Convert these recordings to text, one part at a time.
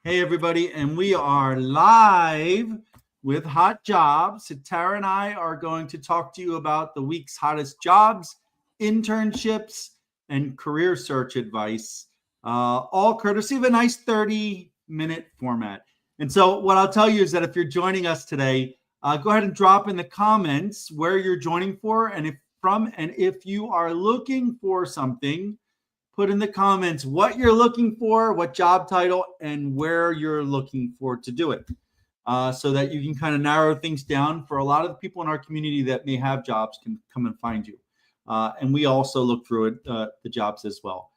Hey, everybody, and we are live with Hot Jobs. So Tara and I are going to talk to you about the week's hottest jobs, internships, and career search advice, all courtesy of a nice 30-minute format. And so what I'll tell you is that if you're joining us today, go ahead and drop in the comments where you're joining for, and if you are looking for something, put in the comments what you're looking for, what job title, and where you're looking for to do it, so that you can kind of narrow things down for a lot of the people in our community that may have jobs can come and find you. And we also look through it, the jobs as well.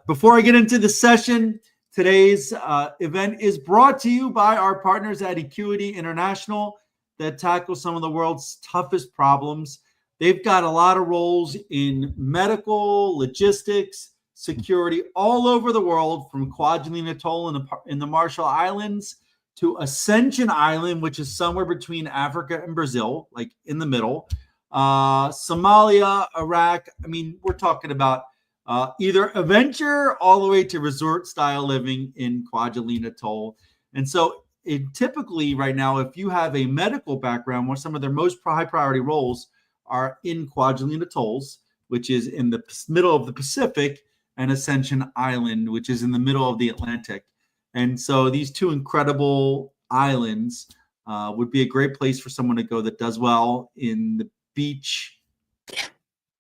Before I get into the session, today's event is brought to you by our partners at Acuity International that tackle some of the world's toughest problems. They've got a lot of roles in medical, logistics, security all over the world, from Kwajalein Atoll in the Marshall Islands to Ascension Island, which is somewhere between Africa and Brazil, like in the middle, Somalia, Iraq. I mean, we're talking about either adventure all the way to resort-style living in Kwajalein Atoll. And so typically right now, if you have a medical background, one of some of their most high-priority roles are in Kwajalein Atolls, which is in the middle of the Pacific, and Ascension Island, which is in the middle of the Atlantic. And so these two incredible islands would be a great place for someone to go that does well in the beach,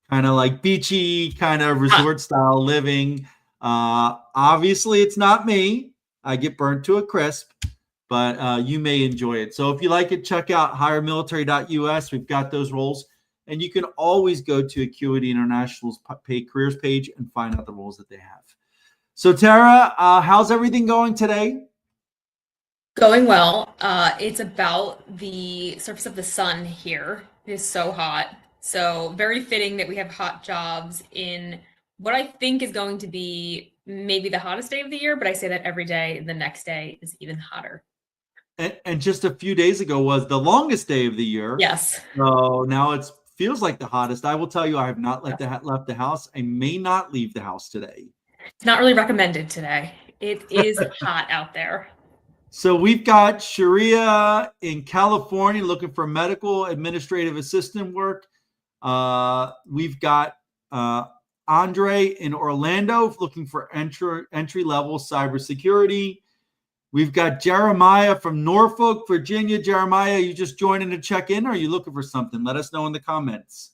kind of like beachy, kind of resort style living. Obviously, it's not me. I get burnt to a crisp, but you may enjoy it. So if you like it, check out HireMilitary.us. We've got those roles. And you can always go to Acuity International's paid careers page and find out the roles that they have. So Tara, how's everything going today? Going well. It's about the surface of the sun here. It is so hot. So very fitting that we have hot jobs in what I think is going to be maybe the hottest day of the year, but I say that every day. The next day is even hotter. And just a few days ago was the longest day of the year. Yes. So now it feels like the hottest. I will tell you, I have not left the house. I may not leave the house today. It's not really recommended today. It is hot out there. So we've got Sharia in California looking for medical administrative assistant work. We've got Andre in Orlando looking for entry-level cybersecurity. We've got Jeremiah from Norfolk, Virginia. Jeremiah, you just joining to check in, or are you looking for something? Let us know in the comments.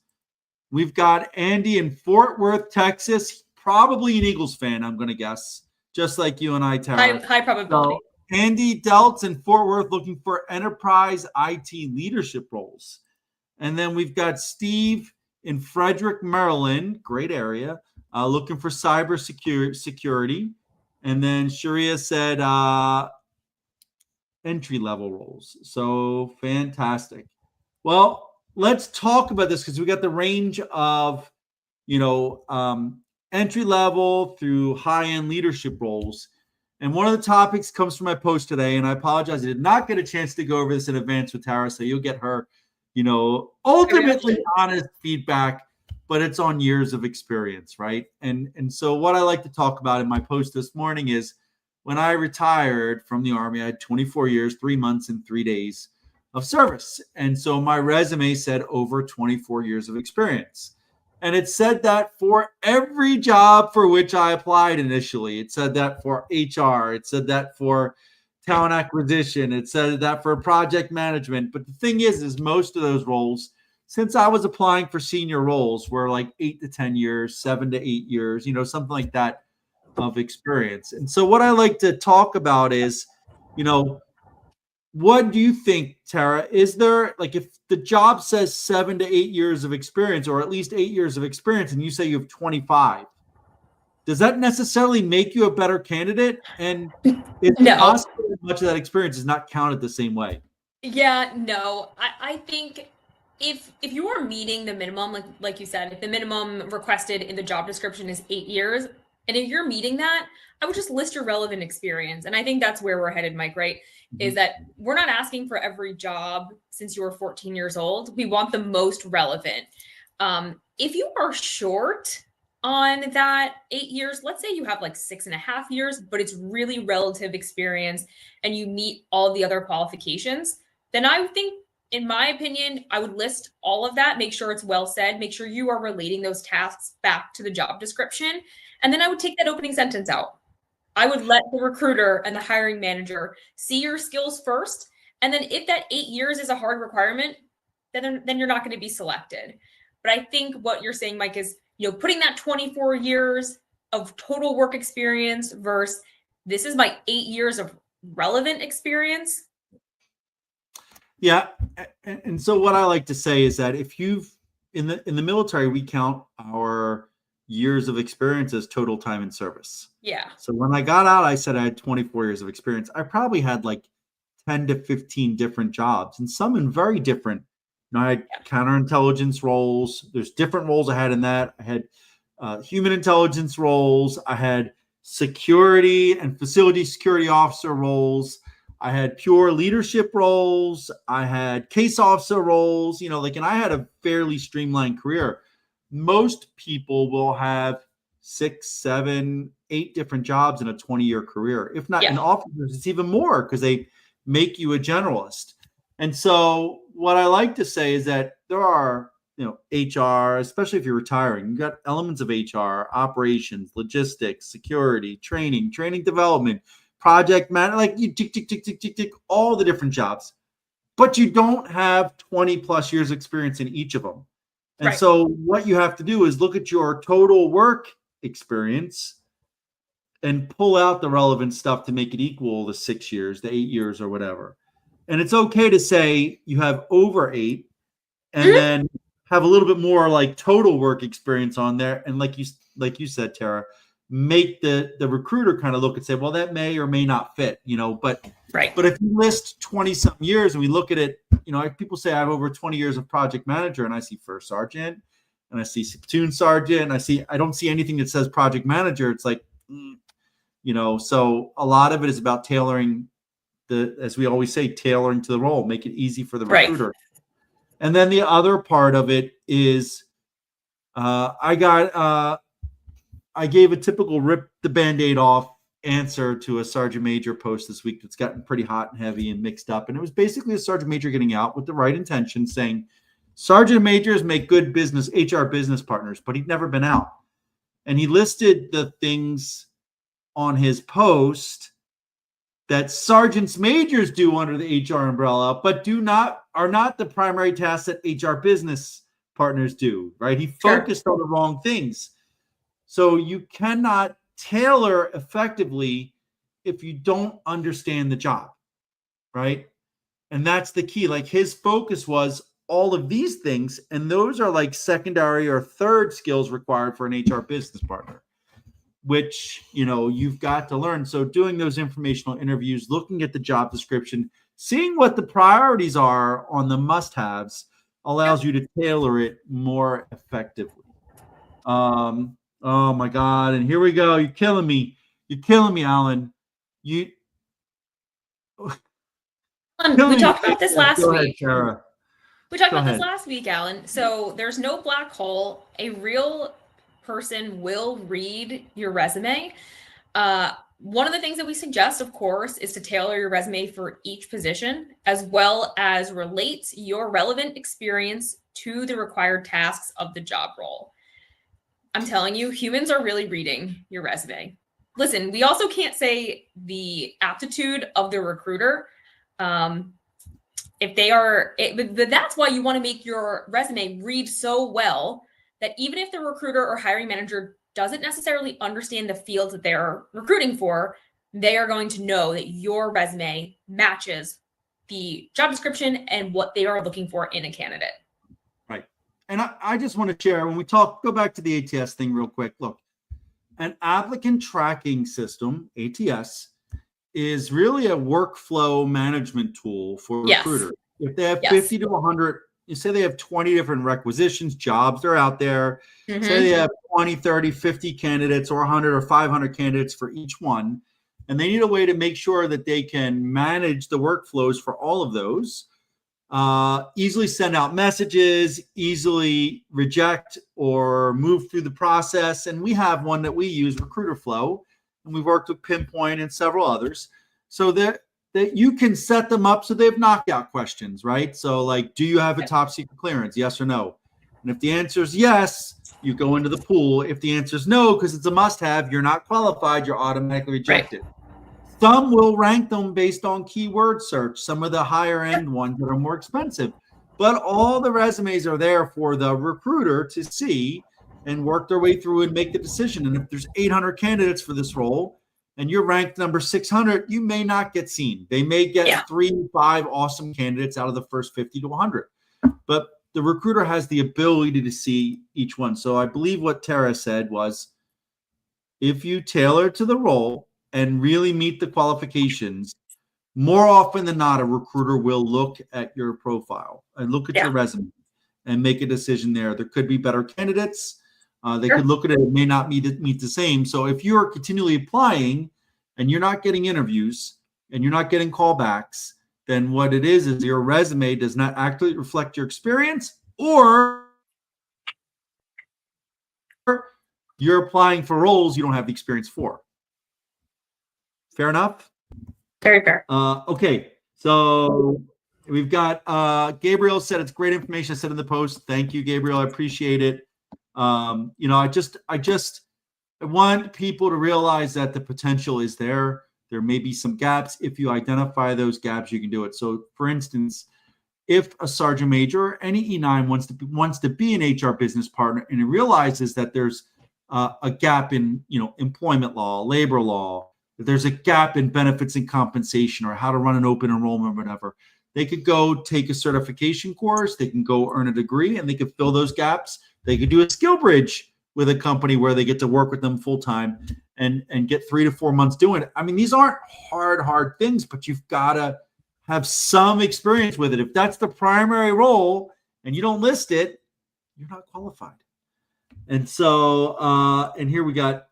We've got Andy in Fort Worth, Texas, probably an Eagles fan, I'm going to guess, just like you and I, Tara. High probability. So Andy Deltz in Fort Worth looking for enterprise IT leadership roles. And then we've got Steve in Frederick, Maryland, great area, looking for cyber security. And then Sharia said entry-level roles. So fantastic. Well, let's talk about this because we got the range of, entry-level through high-end leadership roles. And one of the topics comes from my post today, and I apologize. I did not get a chance to go over this in advance with Tara, so you'll get her, ultimately honest feedback, but it's on years of experience, right? And so what I like to talk about in my post this morning is when I retired from the Army, I had 24 years, 3 months, and 3 days of service. And so my resume said over 24 years of experience. And it said that for every job for which I applied initially. It said that for HR. It said that for talent acquisition. It said that for project management. But the thing is most of those roles, since I was applying for senior roles, were like 8 to 10 years, 7 to 8 years, something like that of experience. And so what I like to talk about is, what do you think, Tara? Is there, like, if the job says 7 to 8 years of experience, or at least 8 years of experience, and you say you have 25, does that necessarily make you a better candidate? And is it possible that much of that experience is not counted the same way? Yeah, no. I think if you are meeting the minimum, like you said, if the minimum requested in the job description is 8 years, and if you're meeting that, I would just list your relevant experience. And I think that's where we're headed, Mike, right? Mm-hmm. Is that we're not asking for every job since you were 14 years old. We want the most relevant. If you are short on that 8 years, let's say you have like 6.5 years, but it's really relative experience and you meet all the other qualifications, then I would think, in my opinion, I would list all of that, make sure it's well said, make sure you are relating those tasks back to the job description. And then I would take that opening sentence out. I would let the recruiter and the hiring manager see your skills first. And then if that 8 years is a hard requirement, then you're not going to be selected. But I think what you're saying, Mike, is, putting that 24 years of total work experience versus this is my 8 years of relevant experience. Yeah. And so what I like to say is that if you've in the military, we count our years of experience as total time in service. Yeah. So when I got out, I said I had 24 years of experience. I probably had like 10 to 15 different jobs, and some in very different. I had counterintelligence roles. There's different roles I had in that. I had human intelligence roles. I had security and facility security officer roles. I had pure leadership roles. I had case officer roles, and I had a fairly streamlined career. Most people will have 6, 7, 8 different jobs in a 20-year career. If not in officers, it's even more because they make you a generalist. And so what I like to say is that there are, HR, especially if you're retiring, you've got elements of HR, operations, logistics, security, training development, project management, like you tick, all the different jobs. But you don't have 20 plus years experience in each of them. And so what you have to do is look at your total work experience and pull out the relevant stuff to make it equal the 6 years, the 8 years, or whatever. And it's okay to say you have over 8 and then have a little bit more like total work experience on there. And like you said, Tara, make the recruiter kind of look and say, well, that may or may not fit, but if you list 20 something years and we look at it, people say I have over 20 years of project manager, and I see first sergeant and I see platoon sergeant and I don't see anything that says project manager. It's like, so a lot of it is about tailoring as we always say, tailoring to the role, make it easy for the recruiter. And then the other part of it is I gave a typical rip the Band-Aid off answer to a sergeant major post this week that's gotten pretty hot and heavy and mixed up. And it was basically a sergeant major getting out with the right intention saying, sergeant majors make good HR business partners, but he'd never been out. And he listed the things on his post that sergeants majors do under the HR umbrella, but are not the primary tasks that HR business partners do, right? He focused on the wrong things. So you cannot tailor effectively if you don't understand the job, right? And that's the key. Like his focus was all of these things, and those are like secondary or third skills required for an HR business partner, which, you've got to learn. So doing those informational interviews, looking at the job description, seeing what the priorities are on the must-haves allows you to tailor it more effectively. Oh my God. And here we go. You're killing me. Alan. We talked about this last Go ahead, week. Sarah. We talked about this last week, Alan. So there's no black hole. A real person will read your resume. One of the things that we suggest, of course, is to tailor your resume for each position, as well as relate your relevant experience to the required tasks of the job role. I'm telling you, humans are really reading your resume. Listen, we also can't say the aptitude of the recruiter. If they are, but that's why you want to make your resume read so well that even if the recruiter or hiring manager doesn't necessarily understand the fields that they're recruiting for, they are going to know that your resume matches the job description and what they are looking for in a candidate. Right. And I just want to share, when we go back to the ATS thing real quick. Look, an applicant tracking system, ATS, is really a workflow management tool for recruiters. If they have 50 to 100, you say they have 20 different requisitions, jobs, they're out there. Say they have 20, 30, 50 candidates or 100 or 500 candidates for each one. And they need a way to make sure that they can manage the workflows for all of those. easily send out messages, easily reject or move through the process. And we have one that we use, Recruiter Flow, and we've worked with Pinpoint and several others, so that you can set them up so they have knockout questions, right? So like, do you have a top secret clearance? Yes or no? And if the answer is yes, you go into the pool. If the answer is no, because it's a must-have, you're not qualified, you're automatically rejected. Right. Some will rank them based on keyword search, some of the higher end ones that are more expensive. But all the resumes are there for the recruiter to see and work their way through and make the decision. And if there's 800 candidates for this role and you're ranked number 600, you may not get seen. They may get 3 to 5 awesome candidates out of the first 50 to 100. But the recruiter has the ability to see each one. So I believe what Tara said was, if you tailor to the role and really meet the qualifications, more often than not, a recruiter will look at your profile and look at your resume and make a decision there. There could be better candidates. They could look at it and may not meet the same. So if you're continually applying and you're not getting interviews and you're not getting callbacks, then what it is your resume does not accurately reflect your experience, or you're applying for roles you don't have the experience for. Fair enough? Very fair. Okay, so we've got Gabriel said it's great information. I said in the post. Thank you, Gabriel. I appreciate it. I just want people to realize that the potential is there. There may be some gaps. If you identify those gaps, you can do it. So, for instance, if a sergeant major or any E9 wants to be an HR business partner and it realizes that there's a gap in employment law, labor law, there's a gap in benefits and compensation, or how to run an open enrollment or whatever, they could go take a certification course, they can go earn a degree, and they could fill those gaps. They could do a skill bridge with a company where they get to work with them full time and get 3 to 4 months doing it. I mean, these aren't hard things, but you've got to have some experience with it. If that's the primary role and you don't list it, you're not qualified. And so, and here we got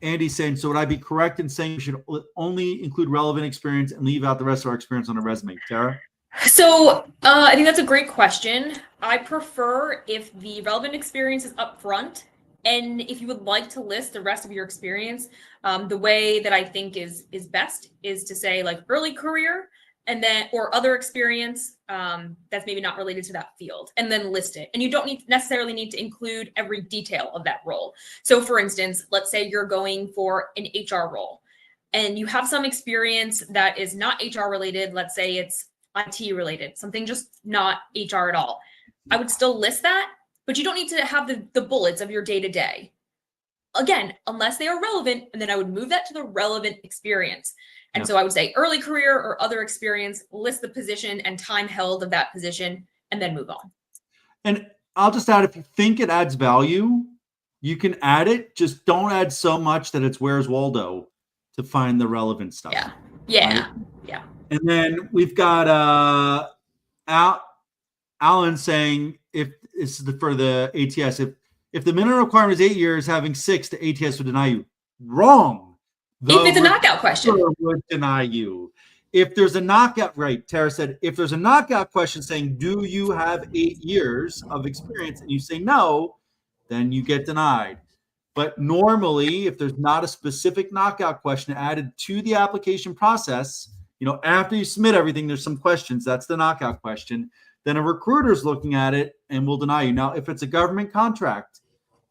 Andy saying, so would I be correct in saying we should only include relevant experience and leave out the rest of our experience on a resume? Tara? So I think that's a great question. I prefer if the relevant experience is up front, and if you would like to list the rest of your experience, the way that I think is best is to say like early career, and then or other experience that's maybe not related to that field, and then list it. And you don't necessarily need to include every detail of that role. So for instance, let's say you're going for an HR role and you have some experience that is not HR related. Let's say it's IT related, something just not HR at all. I would still list that, but you don't need to have the bullets of your day-to-day. Again, unless they are relevant, and then I would move that to the relevant experience. And so I would say early career or other experience, list the position and time held of that position, and then move on. And I'll just add, if you think it adds value, you can add it. Just don't add so much that it's Where's Waldo to find the relevant stuff. Yeah. And then we've got Alan saying, if this is for the ATS, if the minimum requirement is 8 years, having 6, the ATS would deny you. Wrong. If it's a knockout question, would deny you. If there's a knockout, right? Tara said, if there's a knockout question saying, do you have 8 years of experience, and you say no, then you get denied. But normally, if there's not a specific knockout question added to the application process, after you submit everything, there's some questions. That's the knockout question. Then a recruiter's looking at it and will deny you. Now, if it's a government contract,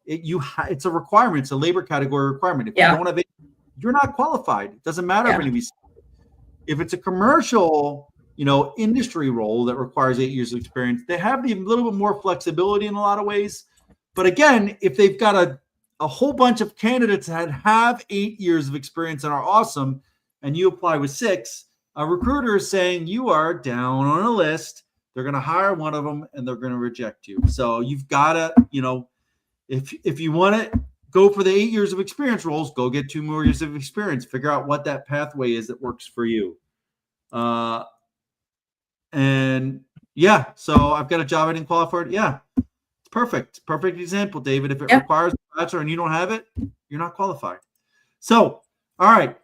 it's a requirement. It's a labor category requirement. If you don't have it, you're not qualified. It doesn't matter if it's a commercial, industry role that requires 8 years of experience. They have a little bit more flexibility in a lot of ways. But again, if they've got a whole bunch of candidates that have 8 years of experience and are awesome, and you apply with 6, a recruiter is saying you are down on a list. They're going to hire one of them and they're going to reject you. So you've got to, if you want to go for the 8 years of experience roles, go get 2 more years of experience. Figure out what that pathway is that works for you. So I've got a job I didn't qualify for it. Yeah, it's perfect. Perfect example, David. If it requires a bachelor and you don't have it, you're not qualified. So, all right.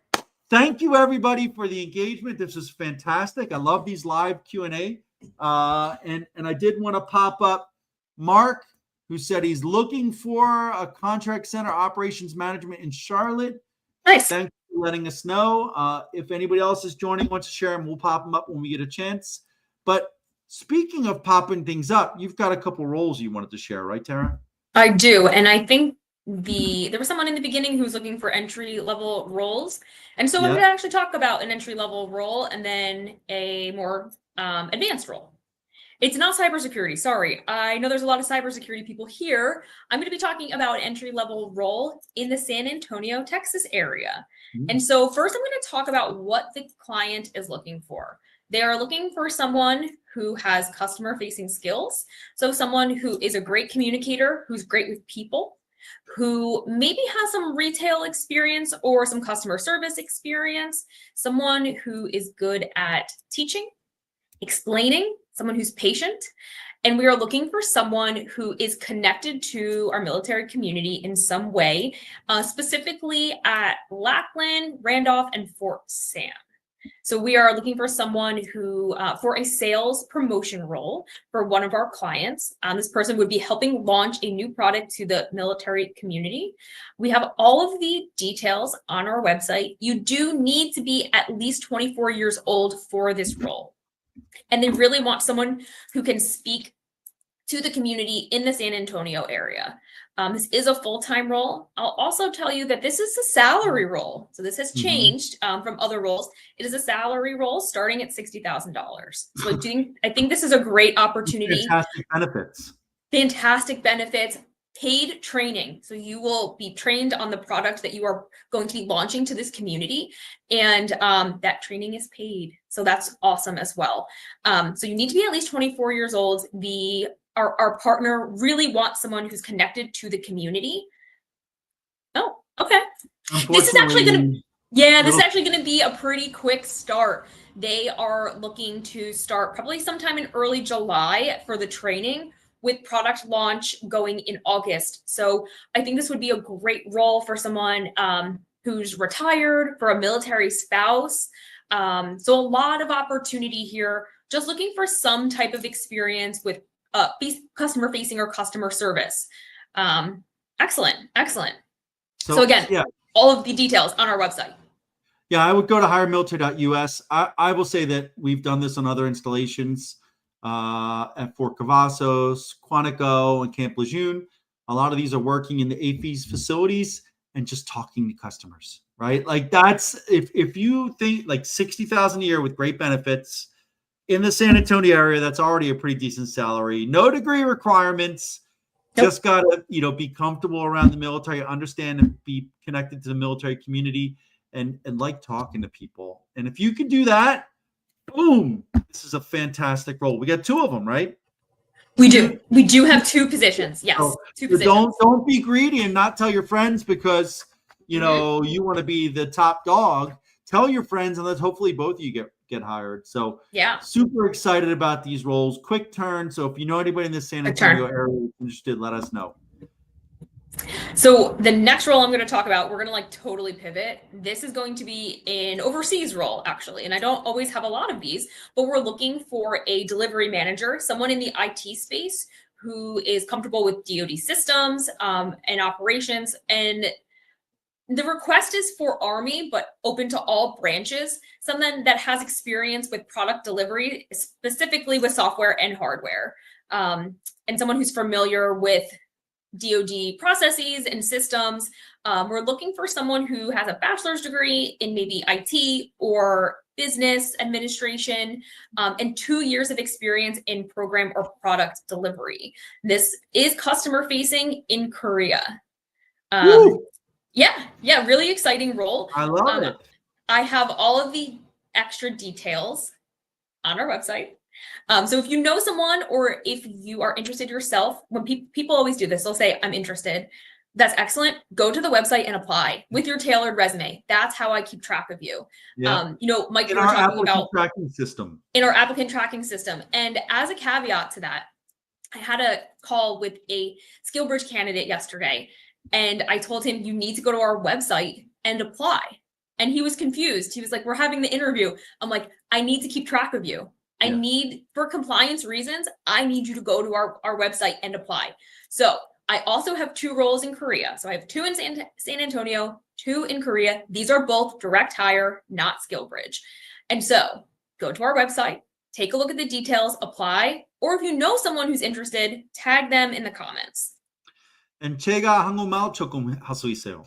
Thank you, everybody, for the engagement. This was fantastic. I love these live Q&A. And I did want to pop up Mark, who said he's looking for a contract center operations management in Charlotte. Nice. Thanks for letting us know. If anybody else is joining, wants to share them, we'll pop them up when we get a chance. But speaking of popping things up, you've got a couple roles you wanted to share, right, Tara? I do, and I think there was someone in the beginning who was looking for entry level roles, and so I'm going to actually talk about an entry level role and then a more advanced role. It's not cybersecurity. Sorry, I know there's a lot of cybersecurity people here. I'm going to be talking about an entry level role in the San Antonio, Texas area. And so first, I'm going to talk about what the client is looking for. They are looking for someone who has customer facing skills. So someone who is a great communicator, who's great with people, who maybe has some retail experience or some customer service experience, someone who is good at teaching, explaining, someone who's patient. And we are looking for someone who is connected to our military community in some way, specifically at Lackland, Randolph, and Fort Sam. So we are looking for someone who, for a sales promotion role for one of our clients. This person would be helping launch a new product to the military community. We have all of the details on our website. You do need to be at least 24 years old for this role. And they really want someone who can speak to the community in the San Antonio area. This is a full-time role. I'll also tell you that this is a salary role. So this has changed from other roles. It is a salary role starting at $60,000. So I think this is a great opportunity. Fantastic benefits. Fantastic benefits. Paid training. So you will be trained on the product that you are going to be launching to this community. And that training is paid. So that's awesome as well. So you need to be at least 24 years old. Our partner really wants someone who's connected to the community. Oh, okay. This is actually going to be a pretty quick start. They are looking to start probably sometime in early July for the training, with product launch going in August. So I think this would be a great role for someone who's retired, for a military spouse. So a lot of opportunity here, just looking for some type of experience with customer facing or customer service. Excellent. So again, all of the details on our website. Yeah, I would go to HireMilitary.us. I will say that we've done this on other installations at Fort Cavazos, Quantico, and Camp Lejeune. A lot of these are working in the AFES facilities and just talking to customers, right? Like that's, if you think like $60,000 a year with great benefits in the San Antonio area, that's already a pretty decent salary. No degree requirements. Nope. Just gotta, be comfortable around the military, understand and be connected to the military community, and like talking to people. And if you can do that, boom, this is a fantastic role. We got two of them, right? We do have two positions. Yes, two positions. Don't be greedy and not tell your friends because you want to be the top dog. Tell your friends, and let's hopefully both of you get hired. So yeah, super excited about these roles. Quick turn. So if you know anybody in the San Antonio area interested, let us know. So the next role I'm going to talk about, we're going to totally pivot. This is going to be an overseas role, actually. And I don't always have a lot of these, but we're looking for a delivery manager, someone in the IT space who is comfortable with DoD systems and operations. And the request is for Army, but open to all branches, someone that has experience with product delivery, specifically with software and hardware, and someone who's familiar with DoD processes and systems. We're looking for someone who has a bachelor's degree in maybe IT or business administration, and 2 years of experience in program or product delivery. This is customer facing in Korea. Yeah, really exciting role. I love it. I have all of the extra details on our website. So if you know someone or if you are interested yourself, when people always do this, they'll say, I'm interested. That's excellent. Go to the website and apply with your tailored resume. That's how I keep track of you. Yeah. Mike, you were talking about tracking system. In our applicant tracking system. And as a caveat to that, I had a call with a SkillBridge candidate yesterday, and I told him, you need to go to our website and apply. And he was confused. He was like, we're having the interview. I'm like, I need to keep track of you. I need, for compliance reasons, I need you to go to our website and apply. So I also have 2 roles in Korea. So I have 2 in San Antonio, 2 in Korea. These are both direct hire, not skill bridge. And so go to our website, take a look at the details, apply, or if you know someone who's interested, tag them in the comments. And 제가 한국말 조금 할 수 있어요.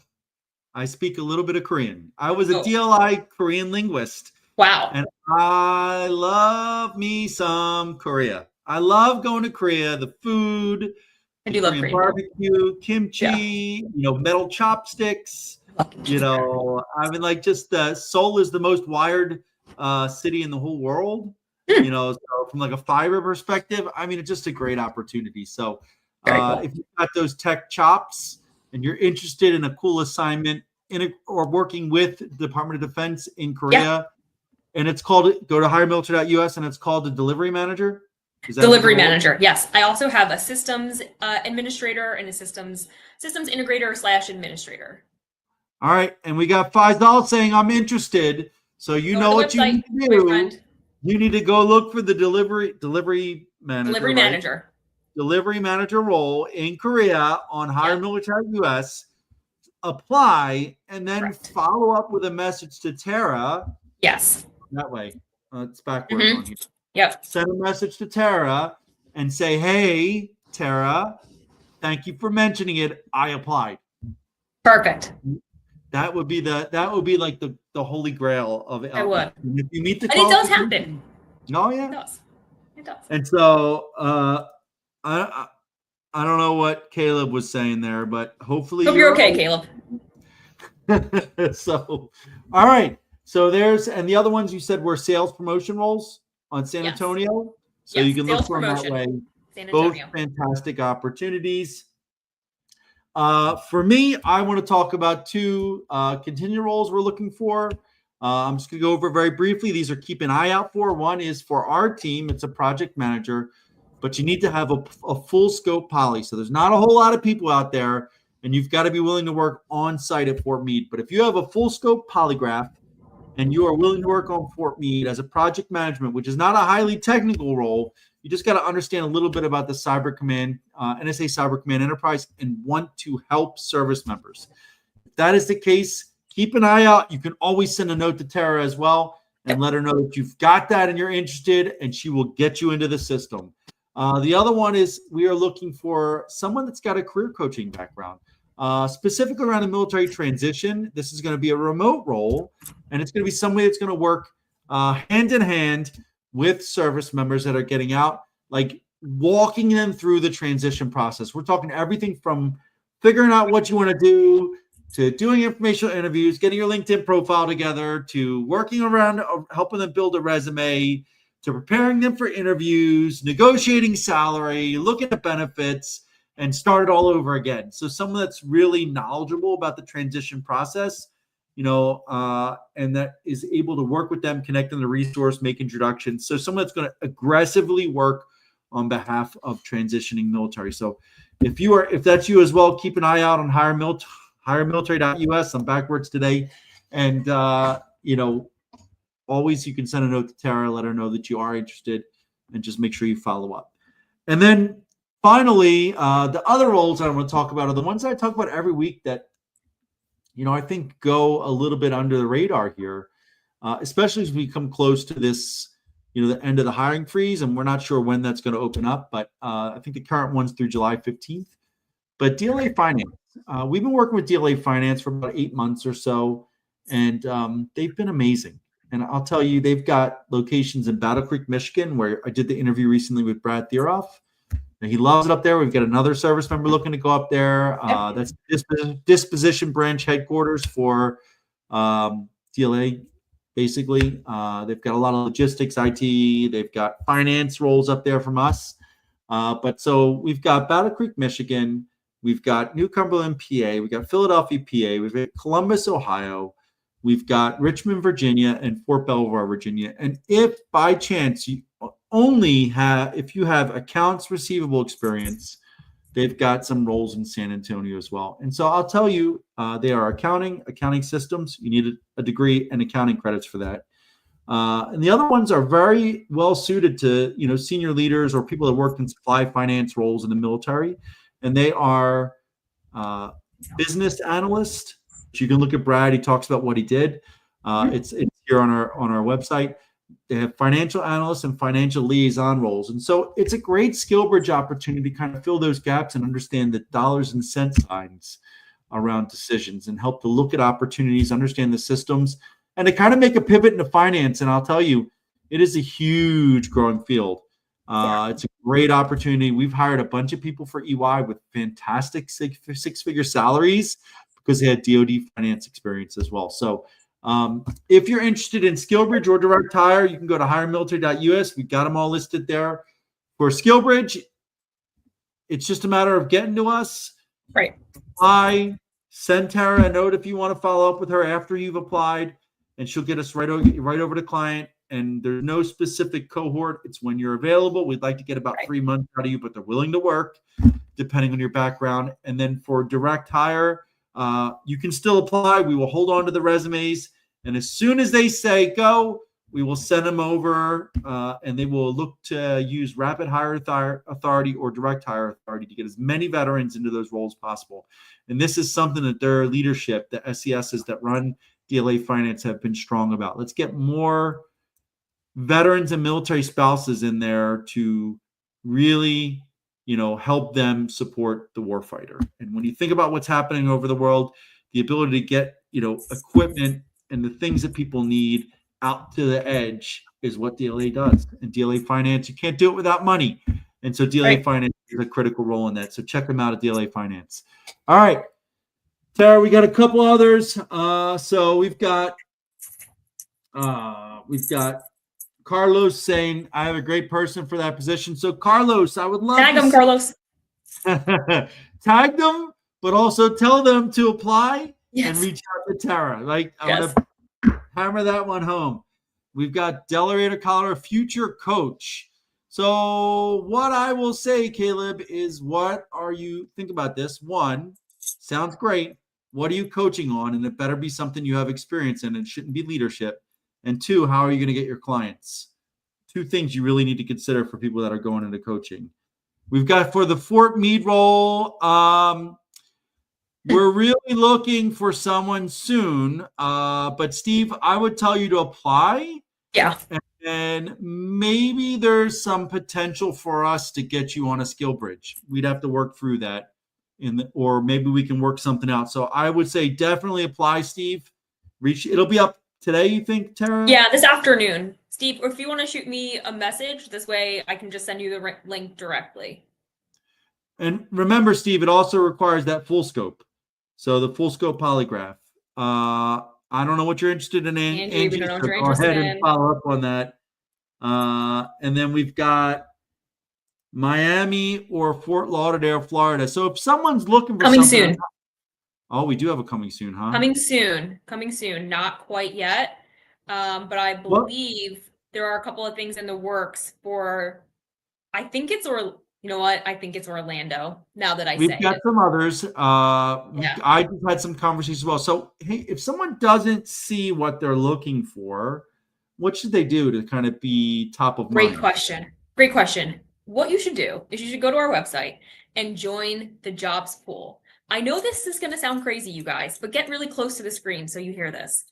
I speak a little bit of Korean. I was a Oh. DLI Korean linguist. Wow. And I love me some Korea. I love going to Korea, the food, I the do love Korean Korean. barbecue, kimchi, metal chopsticks. I mean, like, just Seoul is the most wired city in the whole world. So from like a fiber perspective, I mean, it's just a great opportunity. So Cool. if you've got those tech chops and you're interested in a cool assignment or working with the Department of Defense in Korea, and it's called, go to HireMilitary.us, and it's called the delivery manager. Is that delivery manager? Yes. I also have a systems administrator and a systems integrator / administrator. All right, and we got $5 saying I'm interested. So know what you need to do. You need to go look for the delivery manager. Delivery manager. Delivery manager role in Korea on HireMilitary.us. Apply and then follow up with a message to Tara. Yes. That way. It's backwards on here. Yep. Send a message to Tara and say, hey, Tara, thank you for mentioning it. I applied. Perfect. That would be like the holy grail of it. I would. If you meet the and it does happen. Oh yeah. It does. It does. And so I don't know what Caleb was saying there, but hopefully you're okay, Caleb. So all right. So and the other ones you said were sales promotion roles on San Antonio. So you can look for them that way. Both fantastic opportunities. For me, I want to talk about 2 contingent roles we're looking for. I'm just going to go over very briefly. These are keep an eye out for. One is for our team. It's a project manager, but you need to have a full scope poly. So there's not a whole lot of people out there, and you've got to be willing to work on site at Fort Meade. But if you have a full scope polygraph and you are willing to work on Fort Meade as a project management, which is not a highly technical role, you just got to understand a little bit about the Cyber Command, NSA Cyber Command Enterprise, and want to help service members. If that is the case, keep an eye out. You can always send a note to Tara as well and let her know that you've got that and you're interested, and she will get you into the system. The other one is we are looking for someone that's got a career coaching background, specifically around the military transition. This is going to be a remote role, and it's going to be somebody that's going to work hand in hand with service members that are getting out, like walking them through the transition process. We're talking everything from figuring out what you want to do, to doing informational interviews, getting your LinkedIn profile together, to working around helping them build a resume, to preparing them for interviews, negotiating salary, looking at benefits, and start it all over again. So someone that's really knowledgeable about the transition process, and that is able to work with them, connect them to resource, make introductions. So someone that's going to aggressively work on behalf of transitioning military. So if that's you as well, keep an eye out on HireMilitary.us. I'm backwards today. And, always you can send a note to Tara, let her know that you are interested, and just make sure you follow up. And then finally, the other roles I want to talk about are the ones I talk about every week that, I think go a little bit under the radar here, especially as we come close to this, the end of the hiring freeze, and we're not sure when that's going to open up, but I think the current one's through July 15th. But DLA Finance, we've been working with DLA Finance for about 8 months or so, and they've been amazing. And I'll tell you, they've got locations in Battle Creek, Michigan, where I did the interview recently with Brad Theroff. And he loves it up there. We've got another service member looking to go up there. That's disposition branch headquarters for DLA, basically. They've got a lot of logistics, IT. They've got finance roles up there from us. But so we've got Battle Creek, Michigan. We've got New Cumberland, PA. We've got Philadelphia, PA. We've got Columbus, Ohio. We've got Richmond, Virginia, and Fort Belvoir, Virginia. And if by chance you if you have accounts receivable experience, they've got some roles in San Antonio as well. And so I'll tell you, they are accounting systems. You need a degree and accounting credits for that. And the other ones are very well suited to, senior leaders or people that worked in supply finance roles in the military. And they are business analyst. You can look at Brad. He talks about what he did. It's here on our website. They have financial analysts and financial liaison roles. And so it's a great skill bridge opportunity to kind of fill those gaps and understand the dollars and cents signs around decisions and help to look at opportunities, understand the systems, and to kind of make a pivot into finance. And I'll tell you, it is a huge growing field. It's a great opportunity. We've hired a bunch of people for EY with fantastic six-figure salaries because they had DoD finance experience as well. So if you're interested in SkillBridge or direct hire, you can go to HireMilitary.us. We've got them all listed there. For SkillBridge, it's just a matter of getting to us. Right. Apply, send Tara a note if you want to follow up with her after you've applied, and she'll get us right over to client. And there's no specific cohort. It's when you're available. We'd like to get about 3 months out of you, but they're willing to work depending on your background. And then for direct hire, you can still apply. We will hold on to the resumes. And as soon as they say go, we will send them over and they will look to use rapid hire authority or direct hire authority to get as many veterans into those roles possible. And this is something that their leadership, the SESs that run DLA Finance, have been strong about. Let's get more veterans and military spouses in there to really, help them support the warfighter. And when you think about what's happening over the world, the ability to get, equipment and the things that people need out to the edge is what DLA does. And DLA Finance, you can't do it without money. And so DLA Finance is a critical role in that. So check them out at DLA Finance. All right, Tara, we got a couple others. So we've got Carlos saying, I have a great person for that position. So Carlos, I would love tag them, Carlos. Tag them, but also tell them to apply and reach out to Tara. Like, I'm going to hammer that one home. We've got Delaware, Colorado, future coach. So what I will say, Caleb, is think about this. One, sounds great. What are you coaching on? And it better be something you have experience in. It shouldn't be leadership. And two, how are you going to get your clients? Two things you really need to consider for people that are going into coaching. We've got for the Fort Meade role, we're really looking for someone soon. But Steve, I would tell you to apply. Yeah. And maybe there's some potential for us to get you on a skill bridge. We'd have to work through that, or maybe we can work something out. So I would say definitely apply, Steve. It'll be up today, you think, Tara? Yeah, this afternoon. Steve, if you want to shoot me a message, this way I can just send you the link directly. And remember, Steve, it also requires that full scope. So the full scope polygraph. I don't know what you're interested in, Angie, we don't know what you're go ahead interested and in. follow up on that. And then we've got Miami or Fort Lauderdale, Florida. So if someone's looking for coming something, soon. Oh, we do have a coming soon, huh? Coming soon. Not quite yet. But I believe there are a couple of things in the works for, I think it's Orlando, now that We've got some others. I just had some conversations as well. So, hey, if someone doesn't see what they're looking for, what should they do to kind of be top of mind? Great question. What you should do is you should go to our website and join the jobs pool. I know this is going to sound crazy, you guys, but get really close to the screen so you hear this.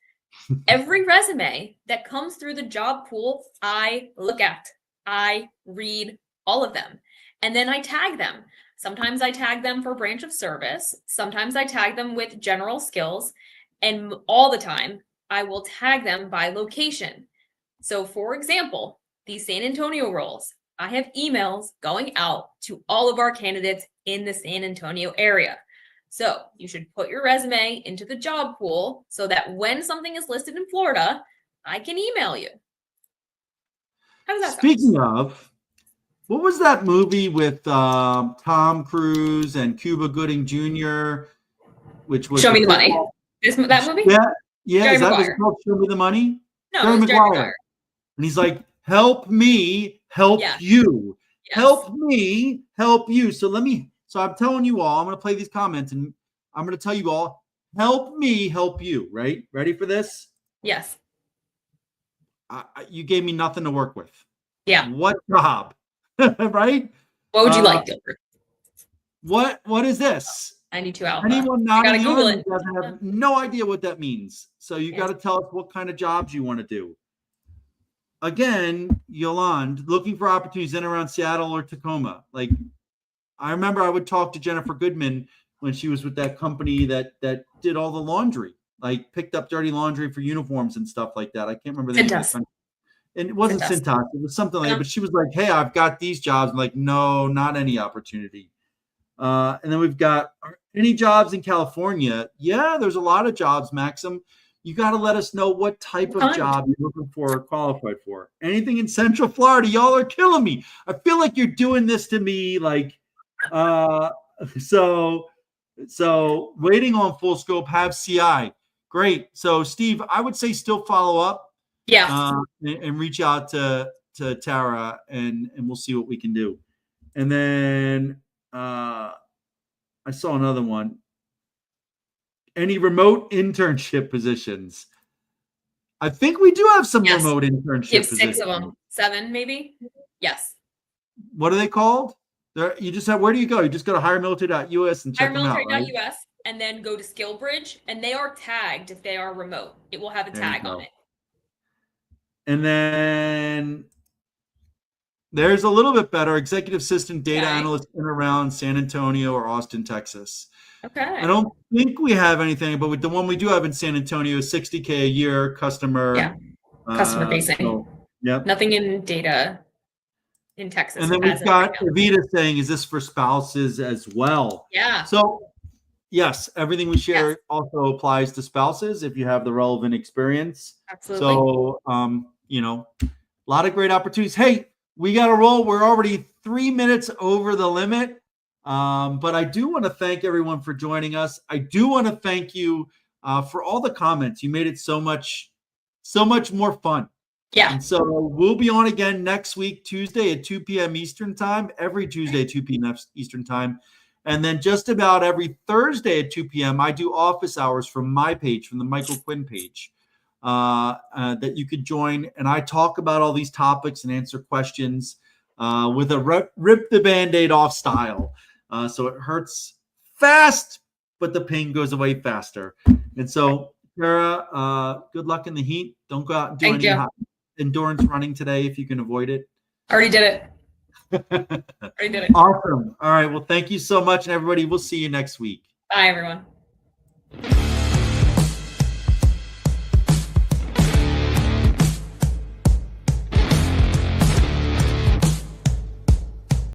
Every resume that comes through the job pool, I look at. I read all of them. And then I tag them. Sometimes I tag them for branch of service. Sometimes I tag them with general skills. And all the time, I will tag them by location. So for example, these San Antonio roles, I have emails going out to all of our candidates in the San Antonio area. So you should put your resume into the job pool so that when something is listed in Florida, I can email you. How does that sound? Speaking of, what was that movie with Tom Cruise and Cuba Gooding Jr., which was Show Me the Money? That movie? Yeah. Is that what it's called? Show Me the Money? No, Jerry it's Jerry Maguire. And he's like, help me, help you. Yes. Help me, help you. So I'm telling you all, I'm going to play these comments and I'm going to tell you all, help me, help you, right? Ready for this? Yes. you gave me nothing to work with. Yeah. What job? Right? What would you like, Gilbert? What is this? 92 Alpha. Anyone I not in gotta the Google Army it. doesn't have no idea what that means. So you Yes. got to tell us what kind of jobs you want to do. Again, Yolande, looking for opportunities in and around Seattle or Tacoma. Like, I remember I would talk to Jennifer Goodman when she was with that company that did all the laundry, like picked up dirty laundry for uniforms and stuff like that. I can't remember the name of the company. And it wasn't Cintas. It was something like that. But she was like, hey, I've got these jobs. I'm like, no, not any opportunity. And then we've got any jobs in California. Yeah, there's a lot of jobs, Maxim. You got to let us know what type of job you're looking for or qualified for. Anything in Central Florida, y'all are killing me. I feel like you're doing this to me. Like, so waiting on full scope, have CI. Great. So Steve, I would say still follow up. Yeah. And reach out to Tara and we'll see what we can do. And then I saw another one. Any remote internship positions? I think we do have some remote internship positions. 6 of them. 7 maybe? Yes. What are they called? You just have, where do you go? You just go to HireMilitary.us and check them out, right? HireMilitary.us and then go to SkillBridge, and they are tagged if they are remote. It will have a tag on it. And then there's a little bit better, executive assistant data analyst in around San Antonio or Austin, Texas. Okay. I don't think we have anything, but with the one we do have in San Antonio is $60K a year, customer facing. So, yep. Nothing in data in Texas. And then we've got Evita saying, is this for spouses as well? Yeah. So yes, everything we share also applies to spouses if you have the relevant experience. Absolutely. So, a lot of great opportunities. Hey, we got to roll. We're already 3 minutes over the limit. But I do want to thank everyone for joining us. I do want to thank you for all the comments. You made it so much more fun. Yeah. And so we'll be on again next week, Tuesday at 2 p.m. Eastern time, every Tuesday at 2 p.m. Eastern time. And then just about every Thursday at 2 p.m., I do office hours from my page, from the Michael Quinn page, that you could join. And I talk about all these topics and answer questions with a rip the Band-Aid off style. So it hurts fast, but the pain goes away faster. And so, Tara, good luck in the heat. Don't go out and do any hot endurance running today if you can avoid it. Already did it. Already did it. Awesome. All right. Well, thank you so much, and everybody. We'll see you next week. Bye, everyone.